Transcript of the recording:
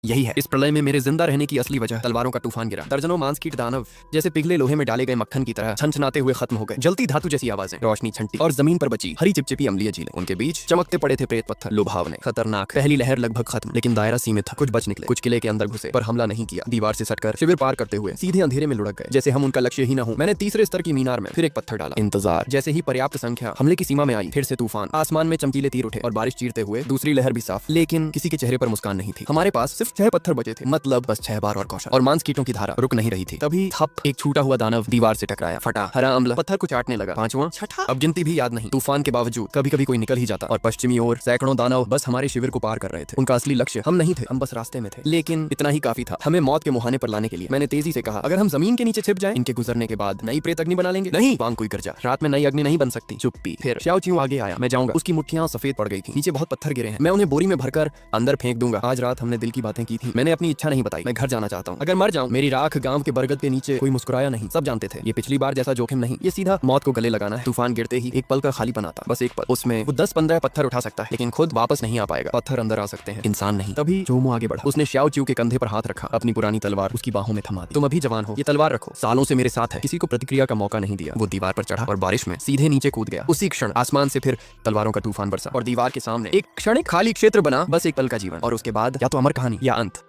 यही है इस प्रलय में मेरे जिंदा रहने की असली वजह। तलवारों का तूफान गिरा, दर्जनों मांस कीट दानव जैसे पिघले लोहे में डाले गए मक्खन की तरह छनछनाते हुए खत्म हो गए। जलती धातु जैसी आवाजें, रोशनी छंटी और जमीन पर बची हरी चिपचिपी अम्लीय झीलें। उनके बीच चमकते पड़े थे प्रेत पत्थर, लुभावने, खतरनाक। पहली लहर लगभग खत्म, लेकिन दायरा सीमित था। कुछ बच निकले, कुछ किले के अंदर घुसे पर हमला नहीं किया। दीवार से सटकर शिविर पार करते हुए सीधे अंधेरे में लुढ़क गए, जैसे हम उनका लक्ष्य ही न हो। मैंने तीसरे स्तर की मीनार में फिर एक पत्थर डाला। इंतजार। जैसे ही पर्याप्त संख्या हमले की सीमा में आई, फिर से तूफान। आसमान में चमकीले तीर उठे और बारिश चीरते हुए दूसरी लहर भी साफ, लेकिन किसी के चेहरे पर मुस्कान नहीं थी। हमारे पास सिर्फ 6 पत्थर बचे थे, मतलब बस 6 बार और कौशल। और मांस कीटों की धारा रुक नहीं रही थी। तभी थप, एक छूटा हुआ दानव दीवार से टकराया, फटा। हरा अम्ल पत्थर को चाटने लगा। 5वां, छठा, अब गिनती भी याद नहीं। तूफान के बावजूद कभी कभी कोई निकल ही जाता और पश्चिमी ओर सैकड़ों दानव बस हमारे शिविर को पार कर रहे थे। उनका असली लक्ष्य हम नहीं थे, हम बस रास्ते में थे। लेकिन इतना ही काफी था हमें मौत के मुहाने पर लाने के लिए। मैंने तेजी से कहा, अगर हम जमीन के नीचे छिप जाएं, इनके गुजरने के बाद नई प्रेत अग्नि बना लेंगे। नहीं, वांग कोई गर्जा, रात में नई अग्नि नहीं बन सकती। चुप्पी। फिर श्याओ चिऊ आगे आया। मैं जाऊंगा। उसकी मुट्ठियां सफेद पड़ गई थी। नीचे बहुत पत्थर गिरे हैं, मैं उन्हें बोरी में भरकर अंदर फेंक दूंगा। आज रात हमने दिल की बातें की थी। मैंने अपनी इच्छा नहीं बताई। मैं घर जाना चाहता हूँ। अगर मर जाऊं, मेरी राख गांव के बरगद के नीचे। कोई मुस्कुराया नहीं, सब जानते थे ये पिछली बार जैसा जोखिम नहीं, ये सीधा मौत को गले लगाना है। तूफान गिरते ही एक पल का खालीपन आता, बस एक पल। उसमें वो 10-15 पत्थर उठा सकता है, लेकिन खुद वापस नहीं आ पाएगा। पत्थर अंदर आ सकते हैं, इंसान नहीं। तभी जोमो आगे बढ़ा। उसने श्याओ चिऊ के कंधे पर हाथ रखा, अपनी पुरानी तलवार उसकी बाहों में थमा दी। तुम अभी जवान हो, ये तलवार रखो, सालों से मेरे साथ है। किसी को प्रतिक्रिया का मौका नहीं दिया। वो दीवार पर चढ़ा और बारिश में सीधे नीचे कूद गया। उसी क्षण आसमान से फिर तलवारों का तूफान बरसा और दीवार के सामने एक क्षणिक खाली क्षेत्र बना। बस एक पल का जीवन, और उसके बाद या तो अमर कहानी या अंत।